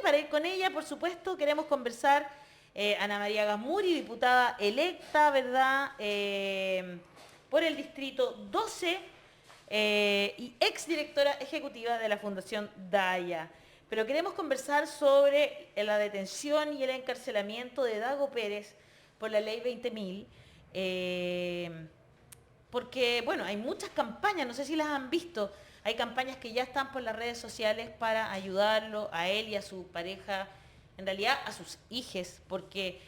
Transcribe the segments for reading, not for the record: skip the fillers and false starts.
para ir con ella, por supuesto, queremos conversar Ana María Gasmuri, diputada electa, ¿verdad? Por el Distrito 12 y exdirectora ejecutiva de la Fundación Daya. Pero queremos conversar sobre la detención y el encarcelamiento de Dago Pérez por la ley 20.000, porque, bueno, hay muchas campañas, no sé si las han visto, hay campañas que ya están por las redes sociales para ayudarlo a él y a su pareja, en realidad a sus hijes, porque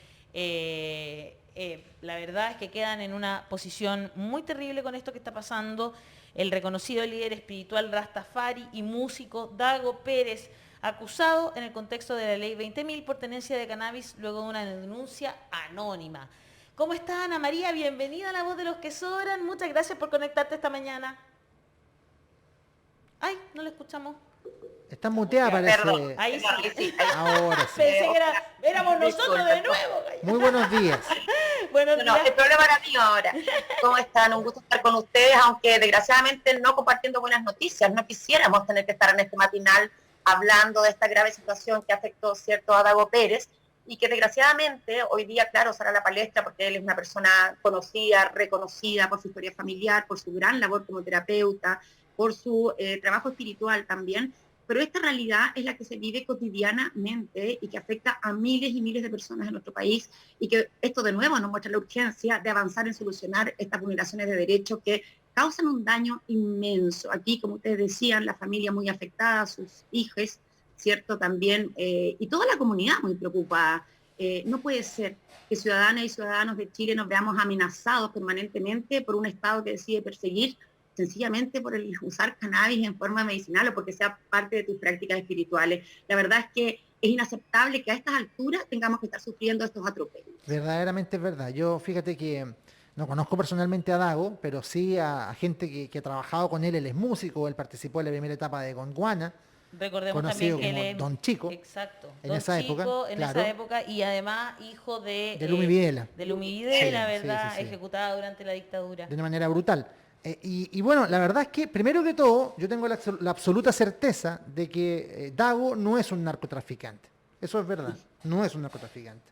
la verdad es que quedan en una posición muy terrible con esto que está pasando. El reconocido líder espiritual Rastafari y músico Dago Pérez, acusado en el contexto de la ley 20.000 por tenencia de cannabis luego de una denuncia anónima. ¿Cómo está, Ana María? Bienvenida a La Voz de los que Sobran. Muchas gracias por conectarte esta mañana. Ay, no la escuchamos. Está muteada, Perdón. parece. Ahí sí. Sí, Ahora sí. Pensé que éramos nosotros de nuevo. Muy buenos días. Buenos No, días. el problema era mío ahora. ¿Cómo están? Un gusto estar con ustedes, aunque desgraciadamente no compartiendo buenas noticias. No quisiéramos tener que estar en este matinal hablando de esta grave situación que afectó, ¿cierto?, a Dago Pérez y que desgraciadamente hoy día, claro, sale a la palestra porque él es una persona conocida, reconocida por su historia familiar, por su gran labor como terapeuta, por su trabajo espiritual también. Pero esta realidad es la que se vive cotidianamente y que afecta a miles y miles de personas en nuestro país, y que esto de nuevo nos muestra la urgencia de avanzar en solucionar estas vulneraciones de derechos que causan un daño inmenso. Aquí, como ustedes decían, la familia muy afectada, sus hijos, ¿cierto? También, y toda la comunidad muy preocupada. No puede ser que ciudadanas y ciudadanos de Chile nos veamos amenazados permanentemente por un Estado que decide perseguir sencillamente por el usar cannabis en forma medicinal o porque sea parte de tus prácticas espirituales. La verdad es que es inaceptable que a estas alturas tengamos que estar sufriendo estos atropellos. Verdaderamente es verdad. Yo fíjate que no conozco personalmente a Dago, pero sí a gente que ha trabajado con él. Él es músico, él participó en la primera etapa de Gondwana, Recordemos también conocido que él como es... Don Chico. Exacto. En Don esa Chico época, en claro, esa época, y además hijo de Lumi Videla. de Lumi Videla, Sí, sí, sí, ¿verdad? sí. Ejecutada durante la dictadura. De una manera brutal. Y bueno, la verdad es que, primero que todo, yo tengo la absoluta certeza de que Dago no es un narcotraficante. Eso es verdad, no es un narcotraficante.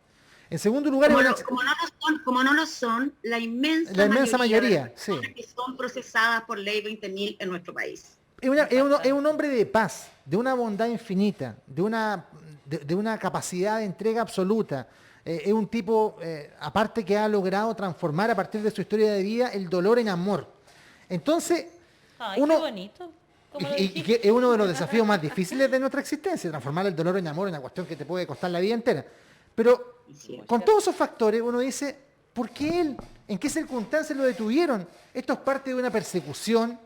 En segundo lugar, Como no lo son la la inmensa inmensa mayoría de las mayoría, sí. personas que son procesadas por ley 20.000 en nuestro país. Es un hombre de paz, de una bondad infinita, de una capacidad de entrega absoluta. Es un tipo, aparte, que ha logrado transformar a partir de su historia de vida el dolor en amor. Entonces, Ay, qué bonito. ¿Cómo lo y dijiste? que es uno de los desafíos más difíciles de nuestra existencia, transformar el dolor en amor en una cuestión que te puede costar la vida entera. Pero con todos esos factores uno dice, ¿por qué él? ¿En qué circunstancias lo detuvieron? Esto es parte de una persecución.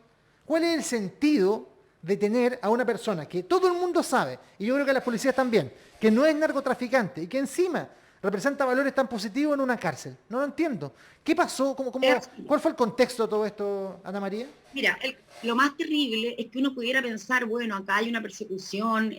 ¿Cuál es el sentido de tener a una persona que todo el mundo sabe, y yo creo que las policías también, que no es narcotraficante y que encima representa valores tan positivos en una cárcel? No lo entiendo. ¿Qué pasó? ¿Cuál fue el contexto de todo esto, Ana María? Mira, lo más terrible es que uno pudiera pensar, bueno, acá hay una persecución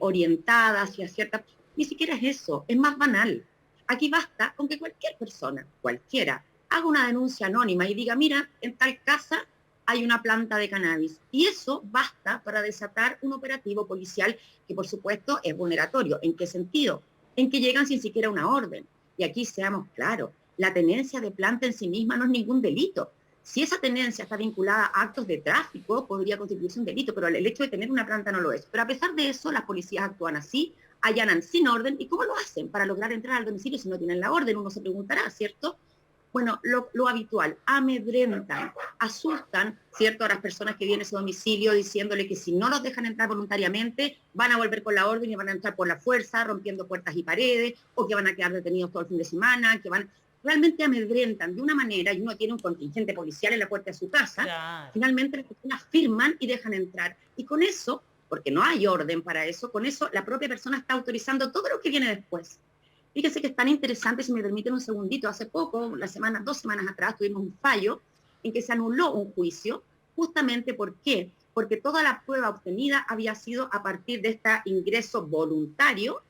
orientada hacia cierta... Ni siquiera es eso, es más banal. Aquí basta con que cualquier persona, cualquiera, haga una denuncia anónima y diga, mira, en tal casa hay una planta de cannabis. Y eso basta para desatar un operativo policial que, por supuesto, es vulneratorio. ¿En qué sentido? En que llegan sin siquiera una orden. Y aquí seamos claros, la tenencia de planta en sí misma no es ningún delito. Si esa tenencia está vinculada a actos de tráfico, podría constituirse un delito, pero el hecho de tener una planta no lo es. Pero a pesar de eso, las policías actúan así, allanan sin orden. ¿Y cómo lo hacen? Para lograr entrar al domicilio si no tienen la orden, uno se preguntará, ¿cierto? Bueno, lo habitual, amedrentan, asustan, ¿cierto?, a las personas que vienen a su domicilio diciéndole que si no los dejan entrar voluntariamente, van a volver con la orden y van a entrar por la fuerza, rompiendo puertas y paredes, o que van a quedar detenidos todo el fin de semana, que van... Realmente amedrentan de una manera, y uno tiene un contingente policial en la puerta de su casa, Claro. Finalmente las personas firman y dejan entrar. Y con eso, porque no hay orden para eso, con eso la propia persona está autorizando todo lo que viene después. Fíjese que es tan interesante, si me permiten un segundito, hace poco, 2 semanas atrás, tuvimos un fallo en que se anuló un juicio, justamente ¿por qué? Porque toda la prueba obtenida había sido a partir de este ingreso voluntario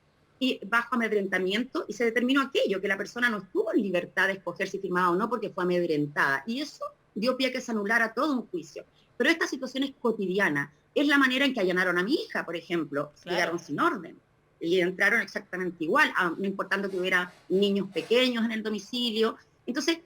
y bajo amedrentamiento, y se determinó aquello, que la persona no estuvo en libertad de escoger si firmaba o no porque fue amedrentada, y eso dio pie a que se anulara todo un juicio. Pero esta situación es cotidiana, es la manera en que allanaron a mi hija, por ejemplo, Claro. llegaron sin orden. y entraron exactamente igual, no importando que hubiera niños pequeños en el domicilio. Entonces,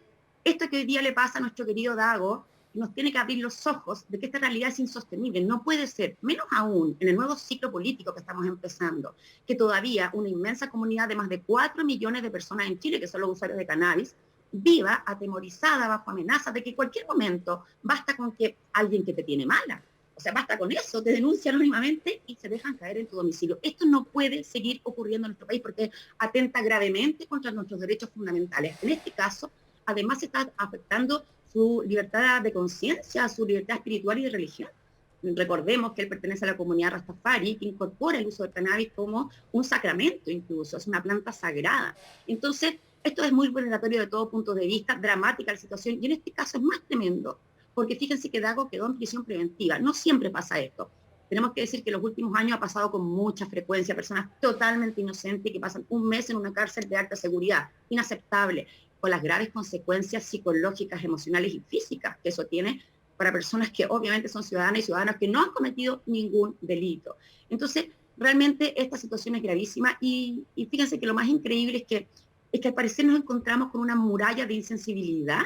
esto que hoy día le pasa a nuestro querido Dago, nos tiene que abrir los ojos de que esta realidad es insostenible. No puede ser, menos aún en el nuevo ciclo político que estamos empezando, que todavía una inmensa comunidad de más de 4 millones de personas en Chile, que son los usuarios de cannabis, viva atemorizada bajo amenazas de que en cualquier momento basta con que alguien que te tiene mala, o sea, basta con eso, te denuncia anónimamente y se dejan caer en tu domicilio. Esto no puede seguir ocurriendo en nuestro país porque atenta gravemente contra nuestros derechos fundamentales. En este caso, además está afectando su libertad de conciencia, su libertad espiritual y de religión. Recordemos que él pertenece a la comunidad Rastafari, que incorpora el uso del cannabis como un sacramento incluso, es una planta sagrada. Entonces, esto es muy vulneratorio de todo punto de vista, dramática la situación, y en este caso es más tremendo, porque fíjense que Dago quedó en prisión preventiva. No siempre pasa esto. Tenemos que decir que en los últimos años ha pasado con mucha frecuencia personas totalmente inocentes que pasan un mes en una cárcel de alta seguridad, inaceptable, con las graves consecuencias psicológicas, emocionales y físicas que eso tiene para personas que obviamente son ciudadanas y ciudadanos que no han cometido ningún delito. Entonces, realmente esta situación es gravísima y fíjense que lo más increíble es que al parecer nos encontramos con una muralla de insensibilidad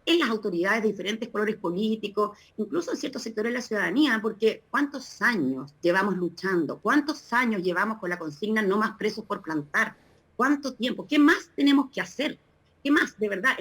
en las autoridades de diferentes colores políticos, incluso en ciertos sectores de la ciudadanía, porque ¿cuántos años llevamos luchando? ¿Cuántos años llevamos con la consigna no más presos por plantar? ¿Cuánto tiempo? ¿Qué más tenemos que hacer? ¿Qué más? De verdad,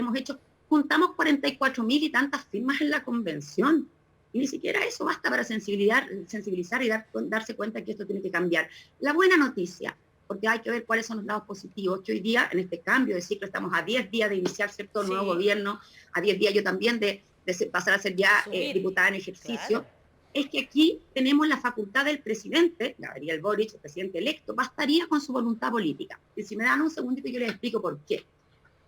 juntamos 44.000 y tantas firmas en la convención. Y ni siquiera eso basta para sensibilizar y darse cuenta que esto tiene que cambiar. La buena noticia, porque hay que ver cuáles son los lados positivos, que hoy día, en este cambio de ciclo, estamos a 10 días de iniciar cierto nuevo gobierno, a 10 días yo también de pasar a ser ya diputada en ejercicio, claro. Es que aquí tenemos la facultad del presidente, Gabriel Boric, el presidente electo, bastaría con su voluntad política. Y si me dan un segundito yo les explico por qué.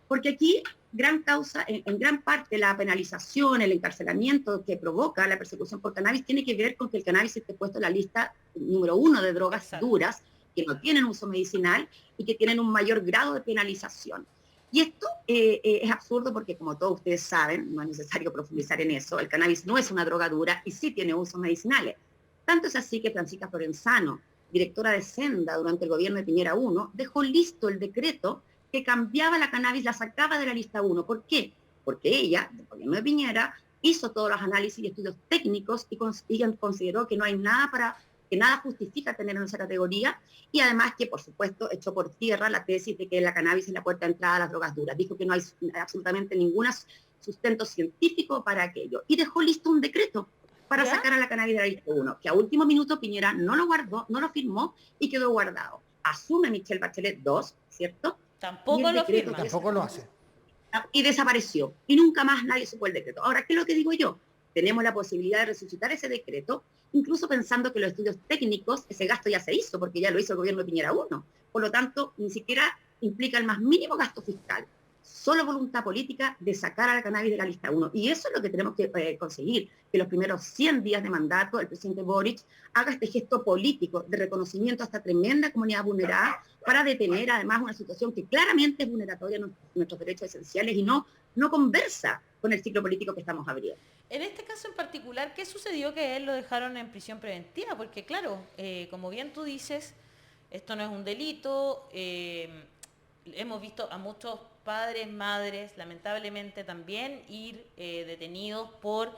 Porque aquí gran causa, en gran parte la penalización, el encarcelamiento que provoca la persecución por cannabis tiene que ver con que el cannabis esté puesto en la lista número 1 de drogas duras, que no tienen uso medicinal y que tienen un mayor grado de penalización. Y esto es absurdo porque, como todos ustedes saben, no es necesario profundizar en eso, el cannabis no es una droga dura y sí tiene usos medicinales. Tanto es así que Francisca Florenzano, directora de Senda durante el gobierno de Piñera 1, dejó listo el decreto que cambiaba la cannabis, la sacaba de la lista 1. ¿Por qué? Porque ella, del gobierno de Piñera, hizo todos los análisis y estudios técnicos y consideró que no hay nada que nada justifica tener en esa categoría, y además que, por supuesto, echó por tierra la tesis de que la cannabis es la puerta de entrada a las drogas duras. Dijo que no hay absolutamente ningún sustento científico para aquello. Y dejó listo un decreto para sacar a la cannabis de la lista 1, que a último minuto Piñera no lo guardó, no lo firmó y quedó guardado. Asume Michelle Bachelet 2, ¿cierto? Tampoco lo firma. Tampoco lo hace. Y desapareció. Y nunca más nadie supo el decreto. Ahora, ¿qué es lo que digo yo? Tenemos la posibilidad de resucitar ese decreto, incluso pensando que los estudios técnicos, ese gasto ya se hizo, porque ya lo hizo el gobierno de Piñera 1. Por lo tanto, ni siquiera implica el más mínimo gasto fiscal. Solo voluntad política de sacar a la cannabis de la lista 1. Y eso es lo que tenemos que conseguir, que los primeros 100 días de mandato el presidente Boric haga este gesto político de reconocimiento a esta tremenda comunidad vulnerada para detener además una situación que claramente es vulneratoria a nuestros derechos esenciales y no conversa con el ciclo político que estamos abriendo. En este caso en particular, ¿qué sucedió que él lo dejaron en prisión preventiva? Porque claro, como bien tú dices, esto no es un delito, hemos visto a muchos padres, madres, lamentablemente también ir detenidos por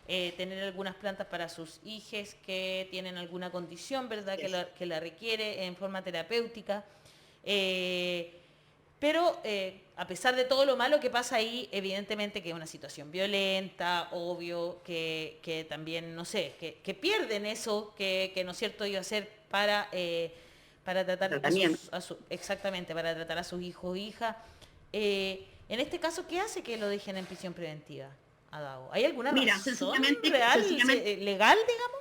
tener algunas plantas para sus hijos que tienen alguna condición, ¿verdad? Que la requiere en forma terapéutica. Pero a pesar de todo lo malo que pasa ahí, evidentemente que es una situación violenta, obvio, que también, no sé, que pierden eso que no es cierto iba a hacer para tratar exactamente, para tratar a sus hijos o hijas. En este caso, ¿qué hace que lo dejen en prisión preventiva a Dago? ¿Hay alguna razón legal, digamos?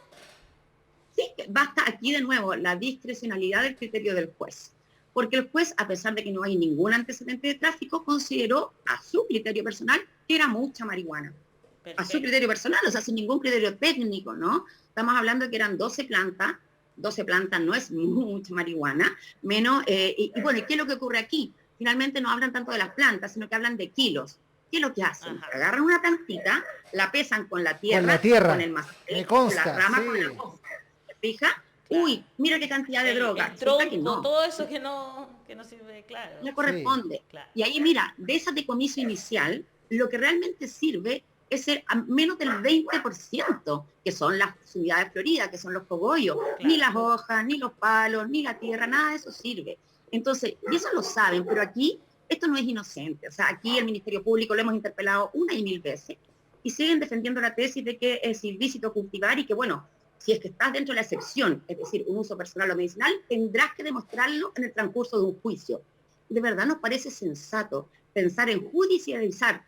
Sí, basta aquí de nuevo la discrecionalidad del criterio del juez. Porque el juez, a pesar de que no hay ningún antecedente de tráfico, consideró a su criterio personal que era mucha marihuana. Perfecto. A su criterio personal, o sea, sin ningún criterio técnico, ¿no? Estamos hablando de que eran 12 plantas no es mucha marihuana, menos, y bueno, ¿qué es lo que ocurre aquí? Finalmente no hablan tanto de las plantas, sino que hablan de kilos. ¿Qué es lo que hacen? Agarran una plantita, la pesan con la tierra, con el macete, con la rama, con la hoja, ¿se fija? Uy, mira qué cantidad de droga. El tronco, todo eso que no sirve, claro. No corresponde. Sí, claro. Y ahí, mira, de ese decomiso inicial, lo que realmente sirve es a menos del 20%, que son las unidades floridas, que son los cogollos. Claro. Ni las hojas, ni los palos, ni la tierra, nada de eso sirve. Entonces, y eso lo saben, pero aquí esto no es inocente. O sea, aquí el Ministerio Público lo hemos interpelado 1 y 1000 veces y siguen defendiendo la tesis de que es ilícito cultivar y que, bueno, si es que estás dentro de la excepción, es decir, un uso personal o medicinal, tendrás que demostrarlo en el transcurso de un juicio. De verdad nos parece sensato pensar en judicializar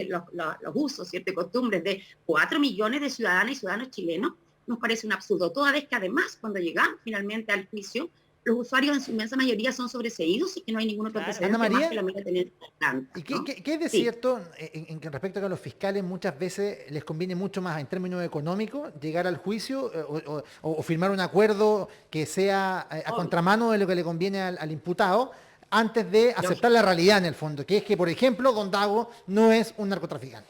los usos, ¿cierto? Y costumbres de 4 millones de ciudadanas y ciudadanos chilenos. Nos parece un absurdo, toda vez que además cuando llegamos finalmente al juicio, los usuarios en su inmensa mayoría son sobreseídos y que no hay ningún otro antecedente más que la mera tener planta, ¿Y qué es de cierto en respecto a que a los fiscales muchas veces les conviene mucho más en términos económicos llegar al juicio o firmar un acuerdo que sea a contramano de lo que le conviene al imputado antes de aceptar la realidad en el fondo, que es que, por ejemplo, Don Dago no es un narcotraficante?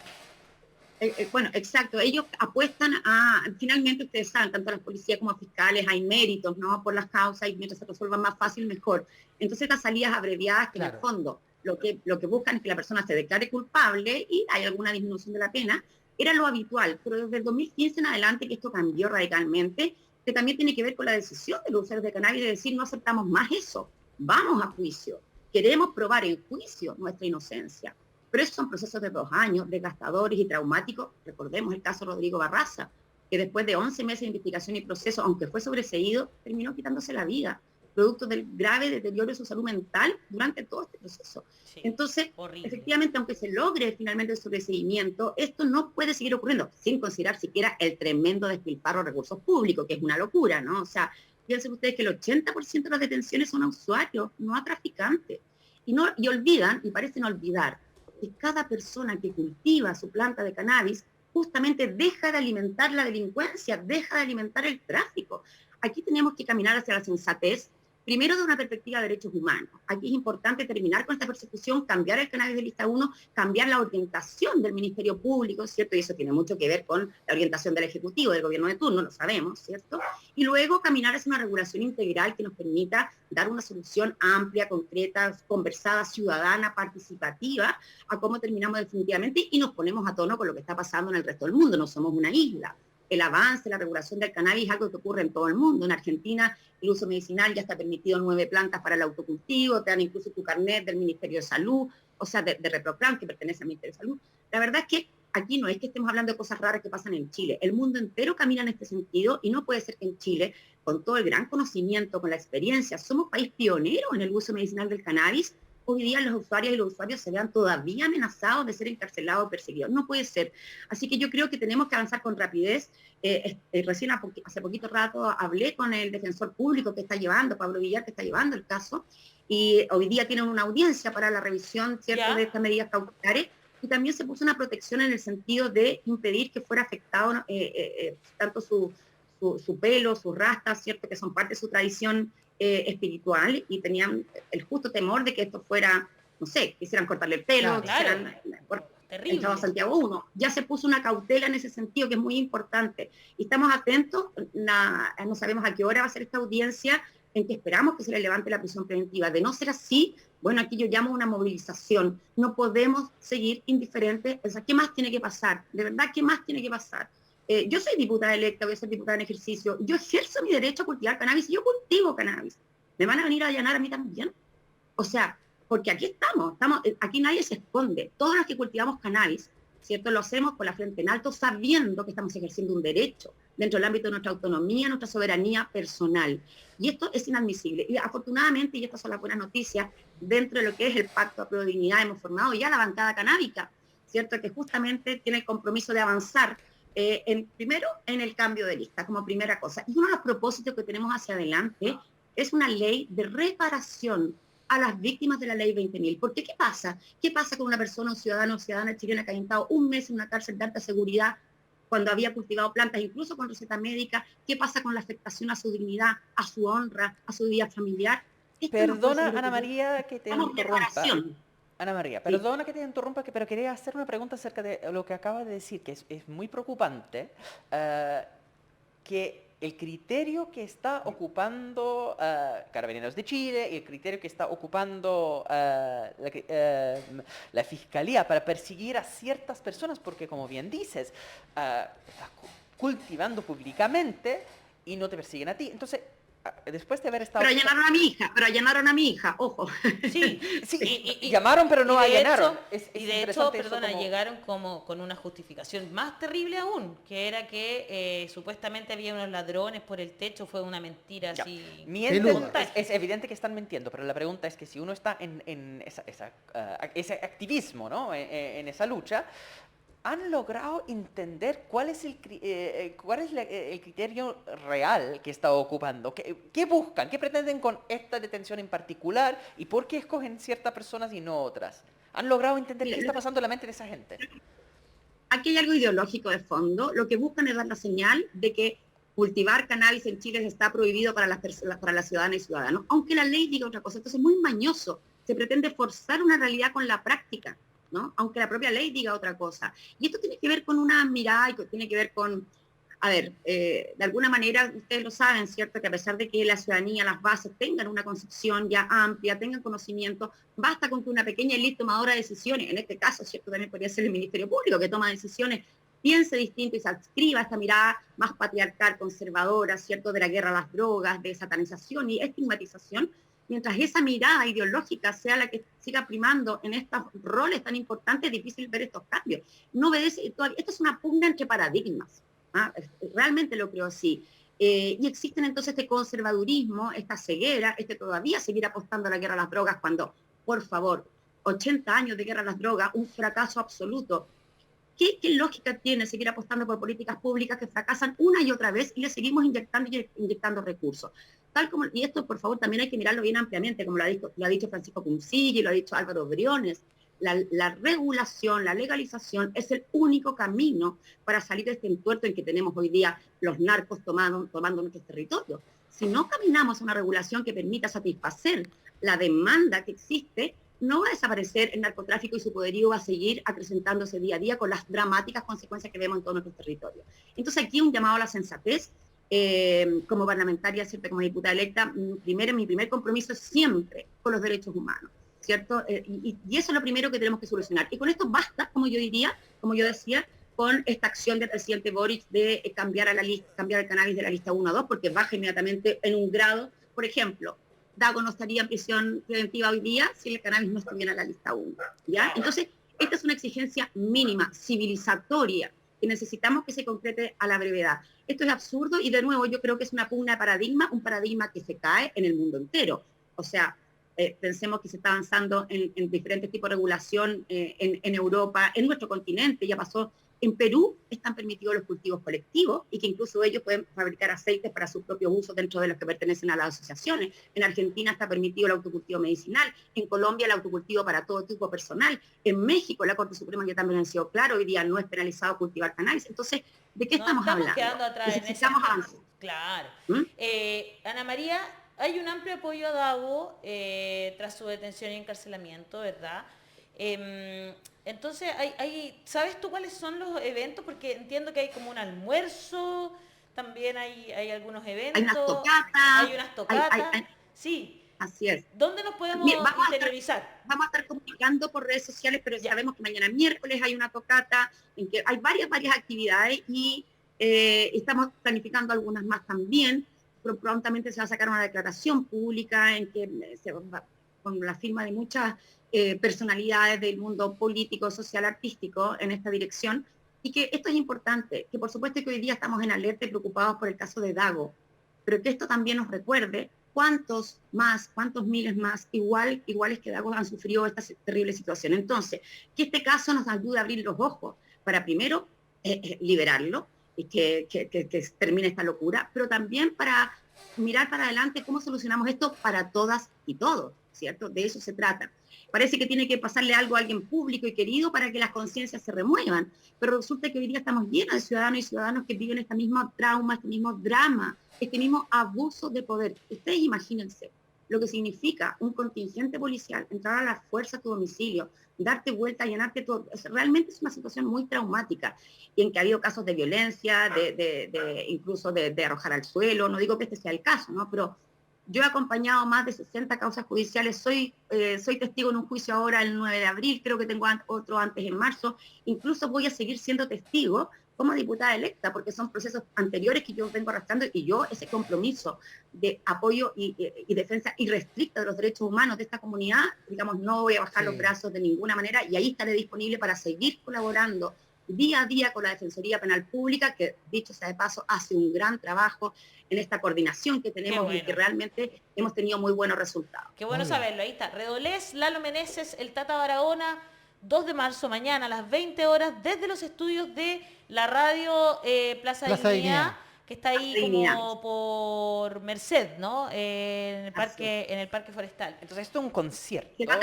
Bueno, exacto. Ellos apuestan a, finalmente ustedes saben, tanto las policías como fiscales, hay méritos, ¿no? Por las causas y mientras se resuelvan más fácil, mejor. Entonces estas salidas abreviadas que en el fondo lo que buscan es que la persona se declare culpable y hay alguna disminución de la pena, era lo habitual. Pero desde el 2015 en adelante que esto cambió radicalmente, que también tiene que ver con la decisión de los usuarios de cannabis de decir no aceptamos más eso, vamos a juicio, queremos probar en juicio nuestra inocencia. Pero esos son procesos de 2 años, desgastadores y traumáticos. Recordemos el caso de Rodrigo Barraza, que después de 11 meses de investigación y proceso, aunque fue sobreseído, terminó quitándose la vida, producto del grave deterioro de su salud mental durante todo este proceso. Sí, entonces, horrible. Efectivamente, aunque se logre finalmente el sobreseimiento, esto no puede seguir ocurriendo, sin considerar siquiera el tremendo despilfarro de recursos públicos, que es una locura, ¿no? O sea, piensen ustedes que el 80% de las detenciones son a usuarios, no a traficantes. Y olvidan, y parecen olvidar, que cada persona que cultiva su planta de cannabis justamente deja de alimentar la delincuencia, deja de alimentar el tráfico. Aquí tenemos que caminar hacia la sensatez, primero de una perspectiva de derechos humanos. Aquí es importante terminar con esta persecución, cambiar el cannabis de lista 1, cambiar la orientación del Ministerio Público, ¿cierto? Y eso tiene mucho que ver con la orientación del Ejecutivo, del gobierno de turno, lo sabemos, ¿cierto? Y luego caminar hacia una regulación integral que nos permita dar una solución amplia, concreta, conversada, ciudadana, participativa, a cómo terminamos definitivamente y nos ponemos a tono con lo que está pasando en el resto del mundo. No somos una isla. El avance, la regulación del cannabis es algo que ocurre en todo el mundo. En Argentina el uso medicinal ya está permitido en 9 plantas para el autocultivo, te dan incluso tu carnet del Ministerio de Salud, o sea, de Reproplan, que pertenece al Ministerio de Salud. La verdad es que aquí no es que estemos hablando de cosas raras que pasan en Chile. El mundo entero camina en este sentido y no puede ser que en Chile, con todo el gran conocimiento, con la experiencia, somos país pionero en el uso medicinal del cannabis. Hoy día los usuarios y los usuarios se vean todavía amenazados de ser encarcelados o perseguidos. No puede ser. Así que yo creo que tenemos que avanzar con rapidez. Recién hace poquito rato hablé con el defensor público que está llevando, Pablo Villar, que está llevando el caso, y hoy día tienen una audiencia para la revisión, ¿cierto?, de estas medidas cautelares, y también se puso una protección en el sentido de impedir que fuera afectado tanto su pelo, sus rastas, ¿cierto?, que son parte de su tradición espiritual, y tenían el justo temor de que esto fuera, no sé, quisieran cortarle el pelo, quisieran terrible. En Santiago 1. Ya se puso una cautela en ese sentido que es muy importante. Y estamos atentos, no sabemos a qué hora va a ser esta audiencia, en que esperamos que se le levante la prisión preventiva. De no ser así, bueno, aquí yo llamo una movilización. No podemos seguir indiferentes. O sea, ¿qué más tiene que pasar? De verdad, ¿qué más tiene que pasar? Yo soy diputada electa, voy a ser diputada en ejercicio. Yo ejerzo mi derecho a cultivar cannabis y yo cultivo cannabis. ¿Me van a venir a allanar a mí también? O sea, porque aquí estamos, aquí nadie se esconde. Todos los que cultivamos cannabis, ¿cierto?, lo hacemos con la frente en alto, sabiendo que estamos ejerciendo un derecho dentro del ámbito de nuestra autonomía, nuestra soberanía personal. Y esto es inadmisible. Y afortunadamente, y estas son las buenas noticias, dentro de lo que es el Pacto a Prueba de Dignidad hemos formado ya la bancada canábica, ¿cierto?, que justamente tiene el compromiso de avanzar primero en el cambio de lista, como primera cosa. Y uno de los propósitos que tenemos hacia adelante es una ley de reparación a las víctimas de la ley 20.000. ¿Por qué? ¿Qué pasa? ¿Qué pasa con una persona, un ciudadano o ciudadana chilena que ha estado un mes en una cárcel de alta seguridad cuando había cultivado plantas, incluso con receta médica? ¿Qué pasa con la afectación a su dignidad, a su honra, a su vida familiar? Perdona, Ana María, que te interrumpa. Ana María, perdona que te interrumpa, pero quería hacer una pregunta acerca de lo que acabas de decir, que es muy preocupante, que el criterio que está ocupando Carabineros de Chile y el criterio que está ocupando la Fiscalía para perseguir a ciertas personas, porque como bien dices, estás cultivando públicamente y no te persiguen a ti. Entonces, después de haber estado... Pero allanaron a mi hija, ojo. Sí, y llamaron pero no allanaron. Y de hecho, perdona, llegaron como con una justificación más terrible aún, que era que supuestamente había unos ladrones por el techo, fue una mentira así. Mienten, es evidente que están mintiendo, pero la pregunta es que si uno está en ese activismo, ¿no? En esa lucha, ¿han logrado entender cuál es el criterio real que está ocupando? ¿Qué buscan? ¿Qué pretenden con esta detención en particular? ¿Y por qué escogen ciertas personas y no otras? ¿Han logrado entender qué está pasando en la mente de esa gente? Aquí hay algo ideológico de fondo. Lo que buscan es dar la señal de que cultivar cannabis en Chile está prohibido para las ciudadanas y ciudadanos, aunque la ley diga otra cosa. Entonces es muy mañoso. Se pretende forzar una realidad con la práctica, ¿no? Aunque la propia ley diga otra cosa. Y esto tiene que ver con una mirada y tiene que ver con, de alguna manera, ustedes lo saben, ¿cierto? Que a pesar de que la ciudadanía, las bases tengan una concepción ya amplia, tengan conocimiento, basta con que una pequeña élite tomadora de decisiones, en este caso, ¿cierto? También podría ser el Ministerio Público que toma decisiones, piense distinto y se adscriba a esta mirada más patriarcal, conservadora, ¿cierto? De la guerra a las drogas, de satanización y estigmatización. Mientras esa mirada ideológica sea la que siga primando en estos roles tan importantes, es difícil ver estos cambios. No obedece, esto es una pugna entre paradigmas, ¿ah? Realmente lo creo así. Y existen entonces este conservadurismo, esta ceguera, todavía seguir apostando a la guerra a las drogas cuando, por favor, 80 años de guerra a las drogas, un fracaso absoluto. ¿Qué lógica tiene seguir apostando por políticas públicas que fracasan una y otra vez y le seguimos inyectando recursos? Y esto, por favor, también hay que mirarlo bien ampliamente, como lo ha dicho Francisco Punzilli, lo ha dicho Álvaro Briones. La regulación, la legalización es el único camino para salir de este entuerto en que tenemos hoy día los narcos tomando nuestros territorios. Si no caminamos a una regulación que permita satisfacer la demanda que existe, no va a desaparecer el narcotráfico y su poderío va a seguir acrecentándose día a día con las dramáticas consecuencias que vemos en todos nuestros territorios. Entonces aquí un llamado a la sensatez. Como parlamentaria, ¿cierto? Como diputada electa, mi primer compromiso es siempre con los derechos humanos, ¿cierto? Y eso es lo primero que tenemos que solucionar. Y con esto basta, como yo decía, con esta acción del presidente Boric de cambiar el cannabis de la lista 1 a 2, porque baja inmediatamente en un grado. Por ejemplo, Dago no estaría en prisión preventiva hoy día si el cannabis no estuviera en la lista 1, ¿ya? Entonces, esta es una exigencia mínima, civilizatoria, que necesitamos que se concrete a la brevedad. Esto es absurdo y de nuevo yo creo que es una pugna de paradigma, un paradigma que se cae en el mundo entero. O sea, pensemos que se está avanzando en diferentes tipos de regulación en Europa, en nuestro continente, ya pasó. En Perú están permitidos los cultivos colectivos y que incluso ellos pueden fabricar aceites para su propio uso dentro de los que pertenecen a las asociaciones. En Argentina está permitido el autocultivo medicinal. En Colombia el autocultivo para todo tipo personal. En México la Corte Suprema ya también ha sido claro, hoy día no es penalizado cultivar cannabis. Entonces, ¿de qué estamos hablando? Quedando atrás necesitamos avanzar. Claro. Ana María, hay un amplio apoyo a Dago tras su detención y encarcelamiento, ¿verdad? Entonces, ¿sabes tú cuáles son los eventos? Porque entiendo que hay como un almuerzo, también hay algunos eventos. Hay unas tocatas. Sí. Así es. ¿Dónde nos podemos interiorizar? Vamos a estar comunicando por redes sociales, pero ya sabemos que mañana miércoles hay una tocata, en que hay varias actividades y estamos planificando algunas más también. Pero prontamente se va a sacar una declaración pública en que con la firma de muchas personalidades del mundo político, social, artístico en esta dirección, y que esto es importante, que por supuesto que hoy día estamos en alerta y preocupados por el caso de Dago, pero que esto también nos recuerde cuántos miles más iguales que Dago han sufrido esta terrible situación. Entonces, que este caso nos ayude a abrir los ojos para primero liberarlo y que termine esta locura, pero también para mirar para adelante cómo solucionamos esto para todas y todos, ¿cierto? De eso se trata. Parece que tiene que pasarle algo a alguien público y querido para que las conciencias se remuevan, pero resulta que hoy día estamos llenos de ciudadanos y ciudadanos que viven este mismo trauma, este mismo drama, este mismo abuso de poder. Ustedes imagínense, lo que significa un contingente policial, entrar a la fuerza a tu domicilio, darte vuelta, llenarte todo. Realmente es una situación muy traumática y en que ha habido casos de violencia, incluso de arrojar al suelo. No digo que este sea el caso, ¿no? Pero yo he acompañado más de 60 causas judiciales, soy testigo en un juicio ahora el 9 de abril, creo que tengo otro antes en marzo, incluso voy a seguir siendo testigo como diputada electa, porque son procesos anteriores que yo vengo arrastrando y yo ese compromiso de apoyo y defensa irrestricta de los derechos humanos de esta comunidad, digamos, no voy a bajar los brazos de ninguna manera y ahí estaré disponible para seguir colaborando día a día con la Defensoría Penal Pública, que dicho sea de paso, hace un gran trabajo en esta coordinación que tenemos y que realmente hemos tenido muy buenos resultados. Qué bueno saberlo, ahí está. Redolés, Lalo Meneses, el Tata Barahona, 2 de marzo, mañana a las 20 horas, desde los estudios de la radio Plaza Dignidad, que está ahí como por Merced, ¿no? En el Parque Forestal. Entonces esto es un concierto. Se va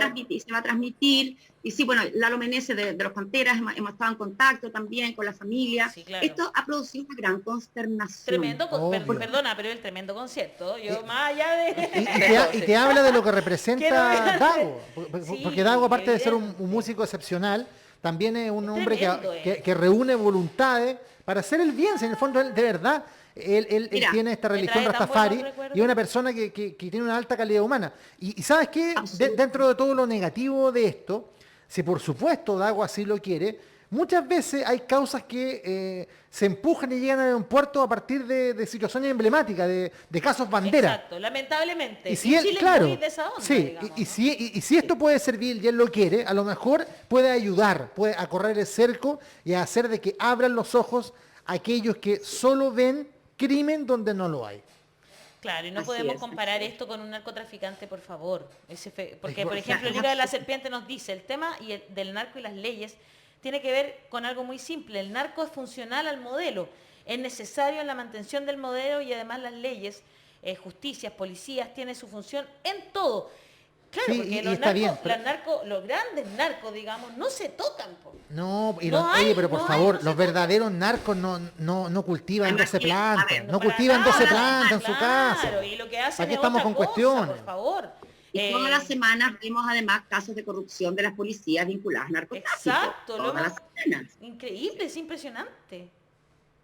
a transmitir. Y sí, bueno, Lalo Meneses de los Panteras, hemos estado en contacto también con la familia. Sí, claro. Esto ha producido una gran consternación. Tremendo, perdona, pero el tremendo concierto. Yo más allá de... Y te habla de lo que representa Dago. Porque Dago, aparte de ser un evidente. músico excepcional, también es un hombre tremendo, que reúne voluntades para hacer el bien. Si en el fondo, de verdad, él Mira, tiene esta me religión trae tan Rastafari buenos recuerdos. y es una persona que tiene una alta calidad humana. Y ¿sabes qué? Absolutamente. Dentro de todo lo negativo de esto, si por supuesto Dago así lo quiere, muchas veces hay causas que se empujan y llegan al aeropuerto a partir de situaciones emblemáticas, de casos bandera. Exacto, lamentablemente. Y si él, Chile claro, es muy de esa onda, sí, digamos, y ¿no? si esto puede servir y él lo quiere, a lo mejor puede ayudar, puede a correr el cerco y a hacer de que abran los ojos a aquellos que solo ven crimen donde no lo hay. Claro, y no Así podemos es, comparar así es. esto con un narcotraficante, por favor. Porque, por Exacto. ejemplo, el libro de la serpiente nos dice, el tema del narco y las leyes tiene que ver con algo muy simple. El narco es funcional al modelo, es necesario en la mantención del modelo y además las leyes, justicias, policías, tienen su función en todo. Claro, Sí, porque y los está bien, los grandes narcos, digamos, no se tocan. No, hay, pero por no hay, favor, no se los toca. verdaderos narcos no cultivan Además 12 que, a plantas, ver, no Para cultivan nada, 12 plantas en su casa. Claro, y lo que hacen Aquí es estamos otra con cosa, cuestiones. por favor. Y todas las semanas vemos además casos de corrupción de las policías vinculadas al narcotráfico. Exacto, Todas las semanas. increíble, es impresionante.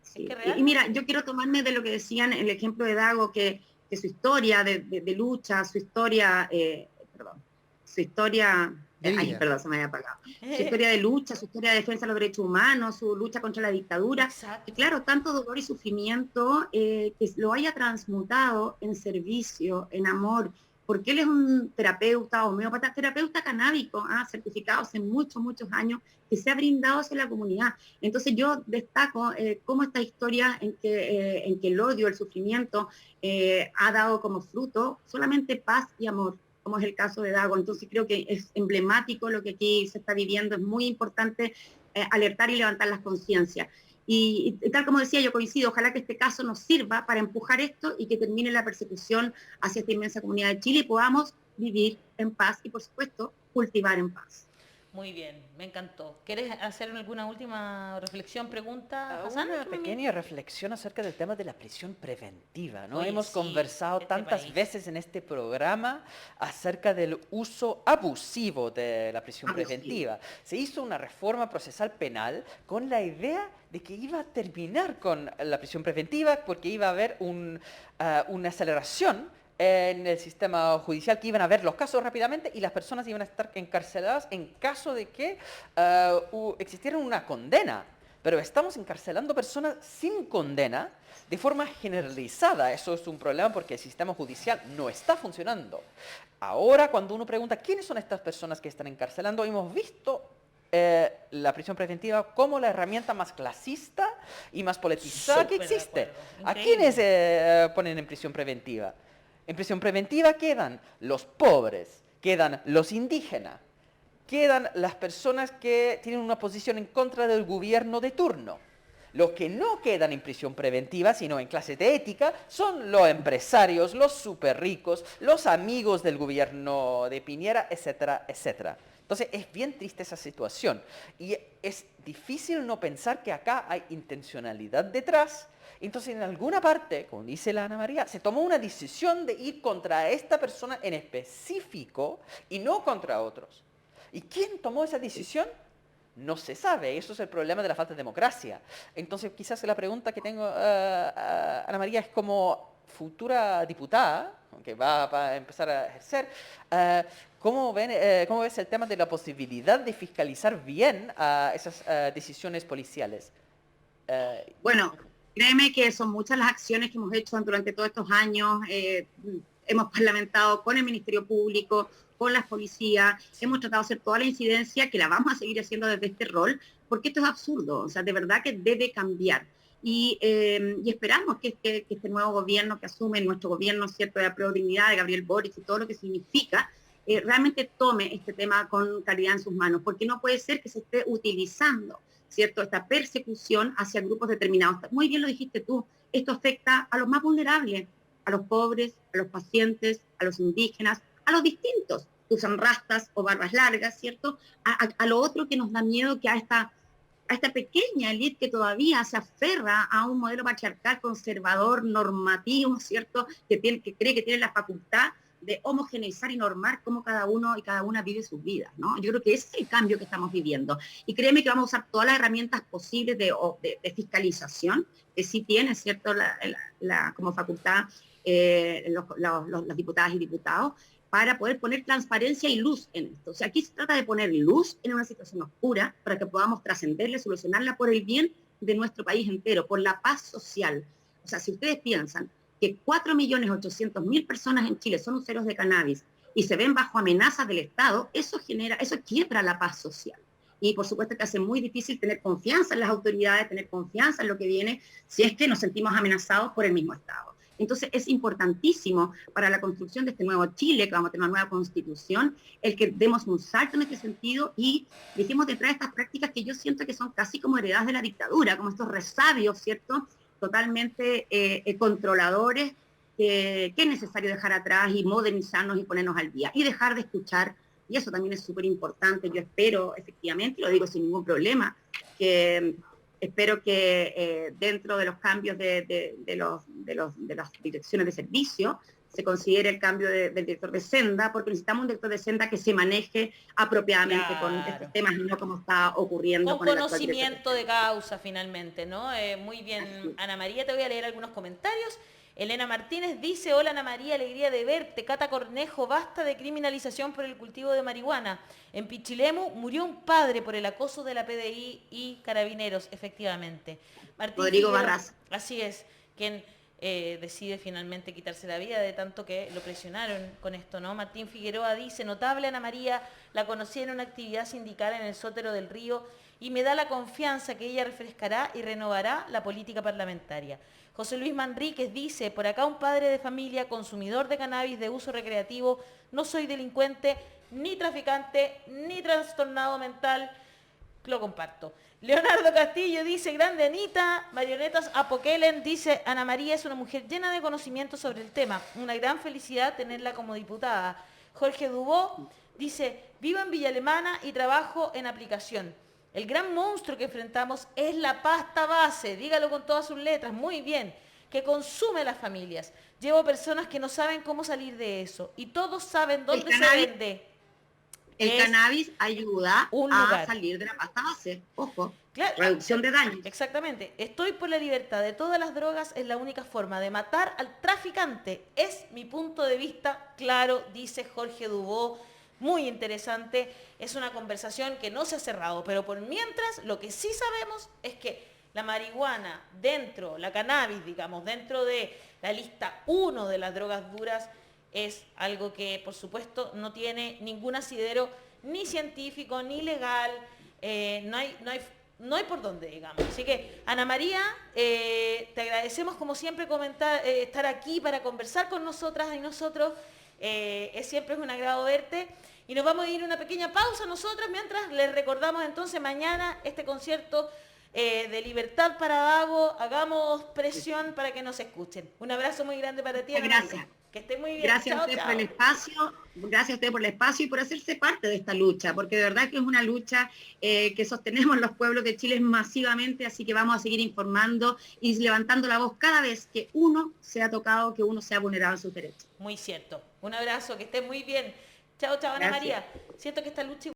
Sí. Es que realmente... Y mira, yo quiero tomarme de lo que decían en el ejemplo de Dago, que su historia de lucha, su historia, De vida. perdón, se me había apagado. Su historia de lucha, su historia de defensa de los derechos humanos, su lucha contra la dictadura. Exacto. Y claro, tanto dolor y sufrimiento que lo haya transmutado en servicio, en amor, porque él es un terapeuta, homeópata, terapeuta canábico, certificado hace muchos años, que se ha brindado hacia la comunidad. Entonces yo destaco cómo esta historia en que el odio, el sufrimiento ha dado como fruto solamente paz y amor, como es el caso de Dago. Entonces creo que es emblemático lo que aquí se está viviendo, es muy importante alertar y levantar las conciencias. Y tal como decía, yo coincido, ojalá que este caso nos sirva para empujar esto y que termine la persecución hacia esta inmensa comunidad de Chile y podamos vivir en paz y, por supuesto, cultivar en paz. Muy bien, me encantó. ¿Quieres hacer alguna última reflexión, pregunta, Hassan? Una pequeña reflexión acerca del tema de la prisión preventiva, ¿no? Oye, Hemos sí, conversado este tantas país. veces en este programa acerca del uso abusivo de la prisión preventiva. Se hizo una reforma procesal penal con la idea de que iba a terminar con la prisión preventiva porque iba a haber una aceleración en el sistema judicial, que iban a ver los casos rápidamente y las personas iban a estar encarceladas en caso de que existiera una condena. Pero estamos encarcelando personas sin condena de forma generalizada. Eso es un problema porque el sistema judicial no está funcionando. Ahora, cuando uno pregunta quiénes son estas personas que están encarcelando, hemos visto la prisión preventiva como la herramienta más clasista y más politizada que Súper de existe. acuerdo. ¿A Increíble. quiénes ponen en prisión preventiva? En prisión preventiva quedan los pobres, quedan los indígenas, quedan las personas que tienen una posición en contra del gobierno de turno. Los que no quedan en prisión preventiva, sino en clase de ética, son los empresarios, los súper ricos, los amigos del gobierno de Piñera, etcétera, etcétera. Entonces es bien triste esa situación y es difícil no pensar que acá hay intencionalidad detrás Entonces, en alguna parte, como dice la Ana María, se tomó una decisión de ir contra esta persona en específico y no contra otros. ¿Y quién tomó esa decisión? No se sabe. Eso es el problema de la falta de democracia. Entonces, quizás la pregunta que tengo, Ana María, es como futura diputada, que va a empezar a ejercer, ¿cómo ves el tema de la posibilidad de fiscalizar bien esas decisiones policiales? Bueno, créeme que son muchas las acciones que hemos hecho durante todos estos años. Hemos parlamentado con el Ministerio Público, con las policías, hemos tratado de hacer toda la incidencia, que la vamos a seguir haciendo desde este rol, porque esto es absurdo, o sea, de verdad que debe cambiar. Y esperamos que este nuevo gobierno que asume, nuestro gobierno, ¿cierto?, de Apruebo Dignidad, de Gabriel Boric y todo lo que significa, realmente tome este tema con claridad en sus manos, porque no puede ser que se esté utilizando, ¿cierto?, esta persecución hacia grupos determinados. Muy bien lo dijiste tú, esto afecta a los más vulnerables, a los pobres, a los pacientes, a los indígenas, a los distintos, que usan rastas o barbas largas, ¿cierto? A lo otro que nos da miedo, que a esta pequeña élite que todavía se aferra a un modelo patriarcal conservador, normativo, ¿cierto?, que cree que tiene la facultad de homogeneizar y normar cómo cada uno y cada una vive sus vidas, ¿no? Yo creo que ese es el cambio que estamos viviendo. Y créeme que vamos a usar todas las herramientas posibles de fiscalización, que sí tiene, ¿cierto?, como facultad las diputadas y diputados, para poder poner transparencia y luz en esto. O sea, aquí se trata de poner luz en una situación oscura para que podamos trascenderla y solucionarla por el bien de nuestro país entero, por la paz social. O sea, si ustedes piensan que 4.800.000 personas en Chile son usuarios de cannabis y se ven bajo amenazas del Estado, eso quiebra la paz social. Y por supuesto que hace muy difícil tener confianza en las autoridades, tener confianza en lo que viene, si es que nos sentimos amenazados por el mismo Estado. Entonces es importantísimo para la construcción de este nuevo Chile, que vamos a tener una nueva constitución, el que demos un salto en este sentido y dejemos detrás estas prácticas que yo siento que son casi como heredadas de la dictadura, como estos resabios, ¿cierto?, totalmente controladores, que es necesario dejar atrás y modernizarnos y ponernos al día y dejar de escuchar, y eso también es súper importante. Yo espero, efectivamente, lo digo sin ningún problema, que espero que dentro de los cambios de las direcciones de servicio se considere el cambio del director de Senda, porque necesitamos un director de Senda que se maneje apropiadamente con estos temas, no como está ocurriendo con conocimiento de causa, finalmente, ¿no? Muy bien, Ana María, te voy a leer algunos comentarios. Elena Martínez dice: hola Ana María, alegría de verte. Cata Cornejo: basta de criminalización por el cultivo de marihuana. En Pichilemu murió un padre por el acoso de la PDI y carabineros, efectivamente. Martín Rodrigo Figueroa, Barras. así es, quien decide finalmente quitarse la vida de tanto que lo presionaron con esto, ¿no? Martín Figueroa dice: notable Ana María, la conocí en una actividad sindical en el Sótero del Río y me da la confianza que ella refrescará y renovará la política parlamentaria. José Luis Manríquez dice: por acá un padre de familia, consumidor de cannabis de uso recreativo, no soy delincuente, ni traficante, ni trastornado mental, lo comparto. Leonardo Castillo dice: grande Anita. Marionetas Apokelen dice: Ana María es una mujer llena de conocimiento sobre el tema, una gran felicidad tenerla como diputada. Jorge Dubó dice: vivo en Villa Alemana y trabajo en aplicación. El gran monstruo que enfrentamos es la pasta base, dígalo con todas sus letras, muy bien, que consume las familias. Llevo personas que no saben cómo salir de eso y todos saben dónde se vende. El cannabis ayuda a salir de la pasta base, ojo, claro, reducción de daños. Exactamente, estoy por la libertad de todas las drogas, es la única forma de matar al traficante, es mi punto de vista, claro, dice Jorge Dubó. Muy interesante, es una conversación que no se ha cerrado, pero por mientras lo que sí sabemos es que la marihuana la cannabis, digamos, dentro de la lista 1 de las drogas duras, es algo que, por supuesto, no tiene ningún asidero ni científico, ni legal, no hay por dónde, digamos. Así que, Ana María, te agradecemos como siempre estar aquí para conversar con nosotras y nosotros. Siempre es un agrado verte. Y nos vamos a ir a una pequeña pausa nosotras mientras les recordamos entonces mañana este concierto de Libertad para Dago. Hagamos presión para que nos escuchen. Un abrazo muy grande para ti, Ana María. Gracias. Que esté muy bien. Gracias Chao, a usted chao. por el espacio, gracias a usted por el espacio y por hacerse parte de esta lucha, porque de verdad que es una lucha que sostenemos los pueblos de Chile masivamente, así que vamos a seguir informando y levantando la voz cada vez que uno sea tocado, que uno sea vulnerado en sus derechos. Muy cierto. Un abrazo, que esté muy bien. Chao, chao, Ana Gracias. María. Siento que esta lucha